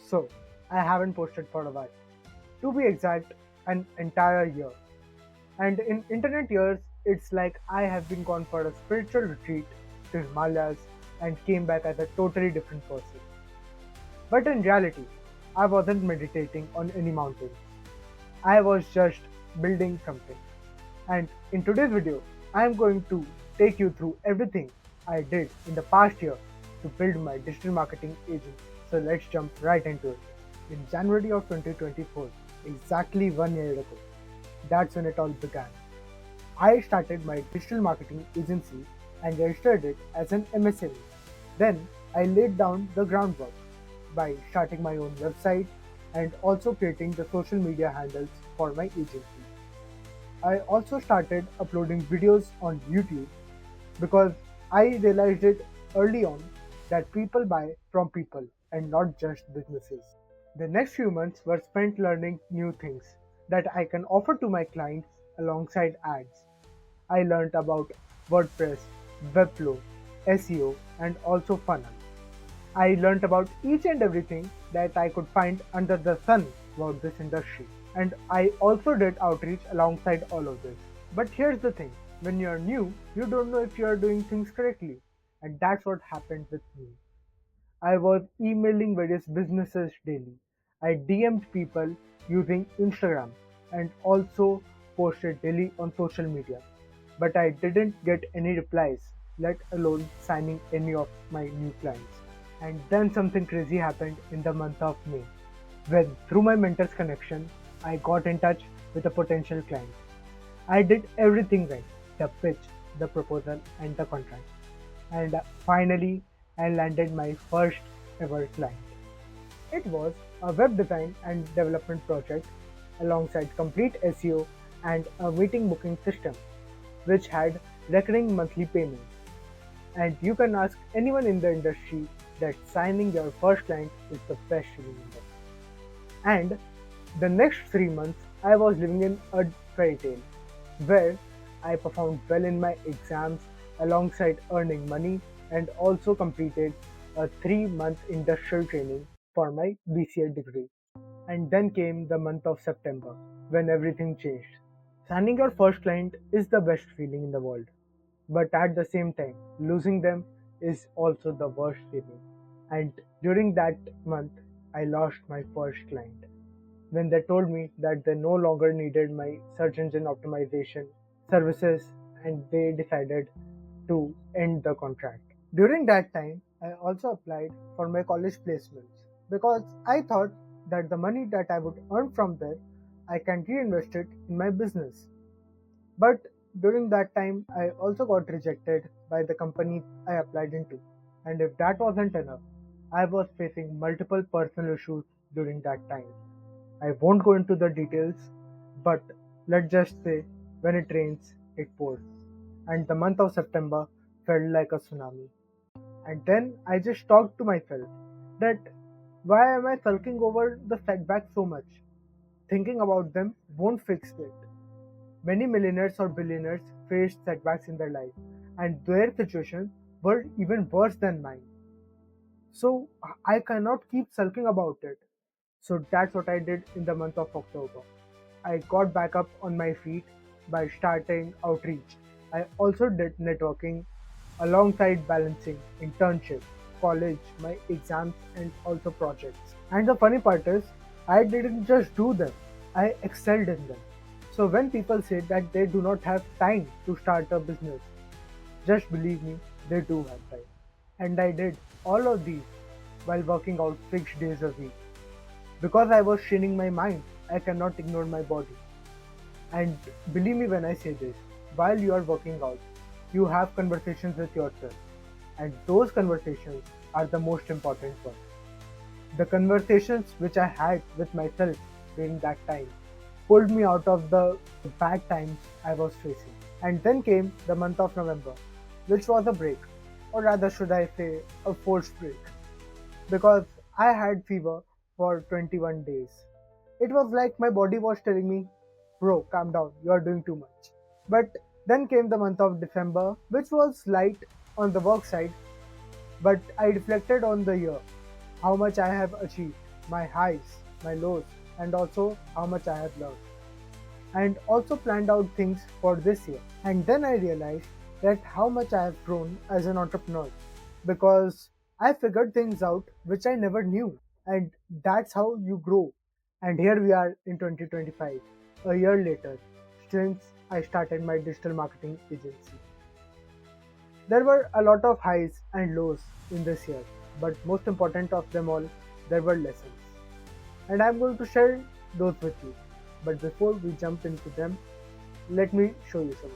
So, I haven't posted for a while. To be exact, an entire year. And in internet years, it's like I have been gone for a spiritual retreat to Himalayas and came back as a totally different person. But in reality, I wasn't meditating on any mountains. I was just building something. And in today's video, I am going to take you through everything I did in the past year to build my digital marketing agency. So let's jump right into it. In January of 2024, exactly 1 year ago, that's when it all began. I started my digital marketing agency and registered it as an MSME. Then I laid down the groundwork by starting my own website and also creating the social media handles for my agency. I also started uploading videos on YouTube because I realized it early on that people buy from people and not just businesses. The next few months were spent learning new things that I can offer to my clients alongside ads. I learned about WordPress, Webflow, SEO, and also funnel. I learned about each and everything that I could find under the sun about this industry. And I also did outreach alongside all of this. But here's the thing, when you're new, you don't know if you're doing things correctly. And that's what happened with me. I was emailing various businesses daily. I DM'd people using Instagram and also posted daily on social media. But I didn't get any replies, let alone signing any of my new clients. And then something crazy happened in the month of May, when through my mentor's connection, I got in touch with a potential client. I did everything right, the pitch, the proposal, and the contract. And finally, I landed my first ever client. It was a web design and development project alongside complete SEO and a meeting booking system, which had recurring monthly payments. And you can ask anyone in the industry that signing your first client is the best feeling in the world. And the next 3 months, I was living in a fairy tale where I performed well in my exams alongside earning money and also completed a 3 month industrial training for my BCA degree. And then came the month of September when everything changed. Signing your first client is the best feeling in the world, but at the same time, losing them is also the worst feeling. And during that month, I lost my first client when they told me that they no longer needed my search engine optimization services and they decided to end the contract. During that time, I also applied for my college placements because I thought that the money that I would earn from there, I can reinvest it in my business. But during that time, I also got rejected by the company I applied into. And if that wasn't enough, I was facing multiple personal issues during that time. I won't go into the details, but let's just say when it rains, it pours. And the month of September felt like a tsunami. And then I just talked to myself that why am I sulking over the setbacks so much? Thinking about them won't fix it. Many millionaires or billionaires faced setbacks in their life, and their situations were even worse than mine. So I cannot keep sulking about it. So that's what I did in the month of October. I got back up on my feet by starting outreach. I also did networking alongside balancing internship, college, my exams, and also projects. And the funny part is, I didn't just do them, I excelled in them. So when people say that they do not have time to start a business, just believe me, they do have time. And I did all of these while working out 6 days a week. Because I was training my mind, I cannot ignore my body. And believe me when I say this, while you are working out, you have conversations with yourself. And those conversations are the most important ones. The conversations which I had with myself during that time pulled me out of the bad times I was facing. And then came the month of November, which was a break, or rather, should I say, a forced break, because I had fever for 21 days. It was like my body was telling me, bro, calm down, you are doing too much. But then came the month of December, which was light on the work side, but I reflected on the year, how much I have achieved, my highs, my lows, and also how much I have learned. And also planned out things for this year. And then I realized that how much I have grown as an entrepreneur because I figured things out which I never knew. And that's how you grow. And here we are in 2025, a year later, since I started my digital marketing agency. There were a lot of highs and lows in this year, but most important of them all, there were lessons. And I'm going to share those with you. But before we jump into them, let me show you some.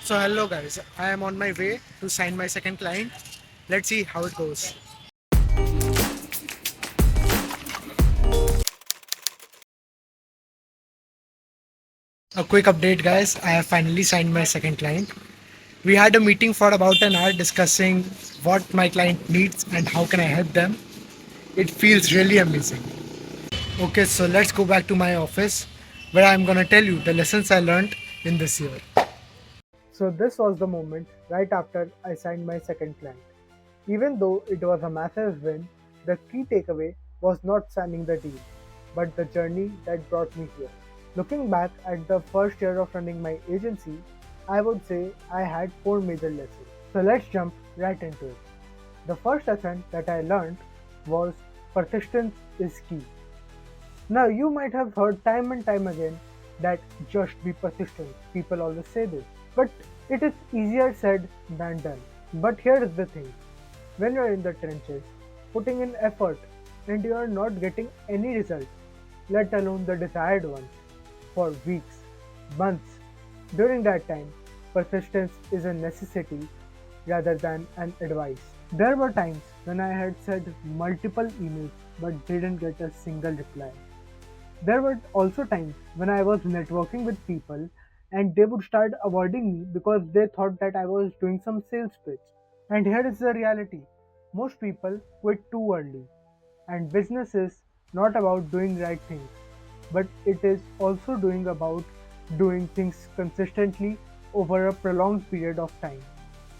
So hello guys, I am on my way to sign my second client. Let's see how it goes. A quick update guys, I have finally signed my second client. We had a meeting for about an hour discussing what my client needs and how can I help them. It feels really amazing. Okay, so let's go back to my office where I'm gonna tell you the lessons I learned in this year. So this was the moment right after I signed my second client. Even though it was a massive win, the key takeaway was not signing the deal, but the journey that brought me here. Looking back at the first year of running my agency, I would say I had four major lessons. So let's jump right into it. The first lesson that I learned was persistence is key. Now, you might have heard time and time again that just be persistent. People always say this. But it is easier said than done. But here is the thing, when you're in the trenches, putting in effort, and you are not getting any result, let alone the desired ones, for weeks, months, during that time, persistence is a necessity rather than an advice. There were times when I had sent multiple emails but didn't get a single reply. There were also times when I was networking with people and they would start avoiding me because they thought that I was doing some sales pitch. And here is the reality, most people quit too early. And business is not about doing right things, but it is also doing about doing things consistently over a prolonged period of time.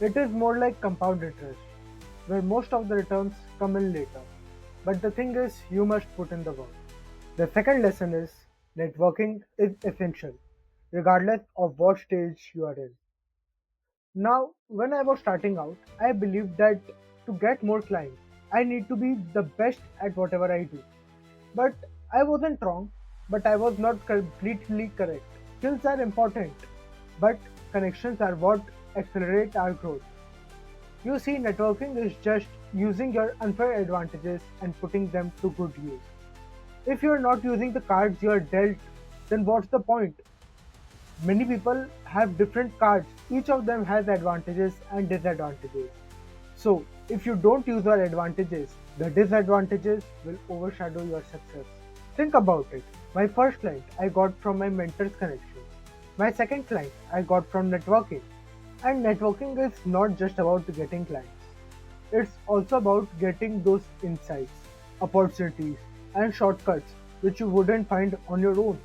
It is more like compound interest, where most of the returns come in later. But the thing is, you must put in the work. The second lesson is networking is essential, regardless of what stage you are in. Now, when I was starting out, I believed that to get more clients, I need to be the best at whatever I do. But I wasn't wrong, but I was not completely correct. Skills are important, but connections are what accelerate our growth. You see, networking is just using your unfair advantages and putting them to good use. If you're not using the cards you're dealt, then what's the point? Many people have different cards, each of them has advantages and disadvantages. So, if you don't use your advantages, the disadvantages will overshadow your success. Think about it. My first client I got from my mentor's connections. My second client I got from networking. And networking is not just about getting clients, it's also about getting those insights, opportunities, and shortcuts which you wouldn't find on your own.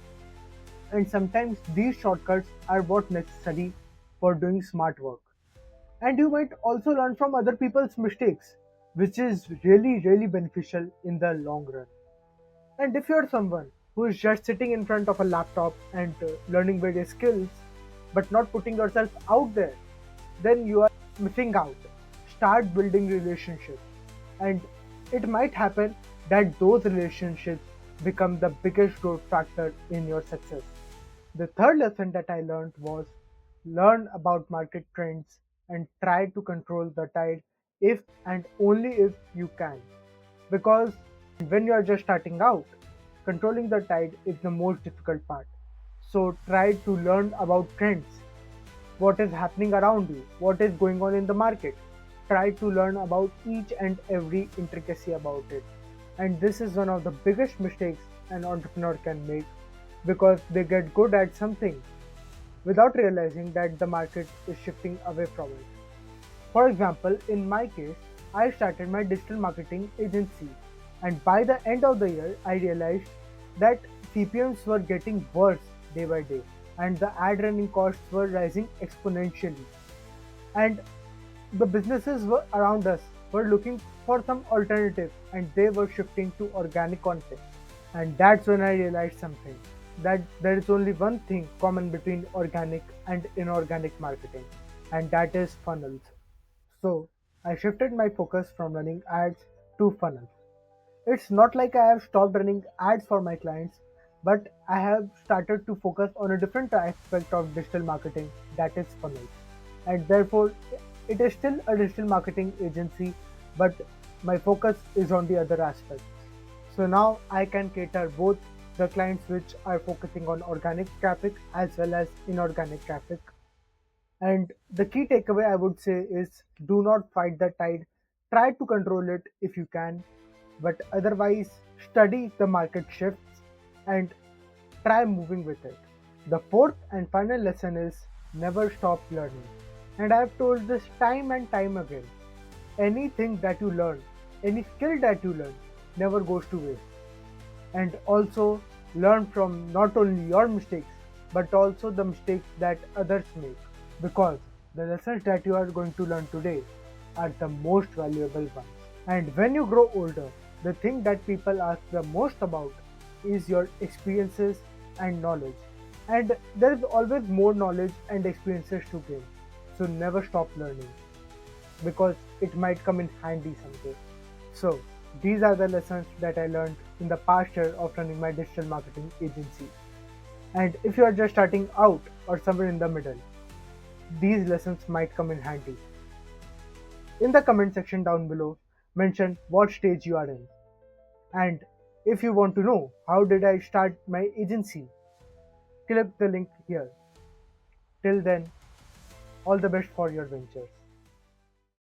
And sometimes these shortcuts are what necessary for doing smart work. And you might also learn from other people's mistakes, which is really beneficial in the long run. And if you're someone who is just sitting in front of a laptop and learning various skills, but not putting yourself out there, then you are missing out. Start building relationships. And it might happen that those relationships become the biggest growth factor in your success. The third lesson that I learned was learn about market trends and try to control the tide if and only if you can. Because when you are just starting out, controlling the tide is the most difficult part. So try to learn about trends, what is happening around you, what is going on in the market. Try to learn about each and every intricacy about it. And this is one of the biggest mistakes an entrepreneur can make because they get good at something without realizing that the market is shifting away from it. For example, in my case, I started my digital marketing agency, and by the end of the year, I realized that CPMs were getting worse day by day, and the ad running costs were rising exponentially. And the businesses were around us were looking for some alternative and they were shifting to organic content. And that's when I realized something, that there is only one thing common between organic and inorganic marketing, and that is funnels. So I shifted my focus from running ads to funnels. It's not like I have stopped running ads for my clients, but I have started to focus on a different aspect of digital marketing, that is funnels. And therefore, it is still a digital marketing agency, but my focus is on the other aspect. So now I can cater both the clients which are focusing on organic traffic as well as inorganic traffic. And the key takeaway I would say is do not fight the tide. Try to control it if you can, but otherwise, study the market shifts and try moving with it. The fourth and final lesson is never stop learning. And I've told this time and time again. Anything that you learn, any skill that you learn, never goes to waste. And also learn from not only your mistakes, but also the mistakes that others make, because the lessons that you are going to learn today are the most valuable ones. And when you grow older, the thing that people ask the most about is your experiences and knowledge. And there is always more knowledge and experiences to gain. So never stop learning, because it might come in handy someday. So these are the lessons that I learned in the past year of running my digital marketing agency. And if you are just starting out or somewhere in the middle, these lessons might come in handy. In the comment section down below, mention what stage you are in. And if you want to know how did I start my agency, click the link here. Till then, all the best for your ventures.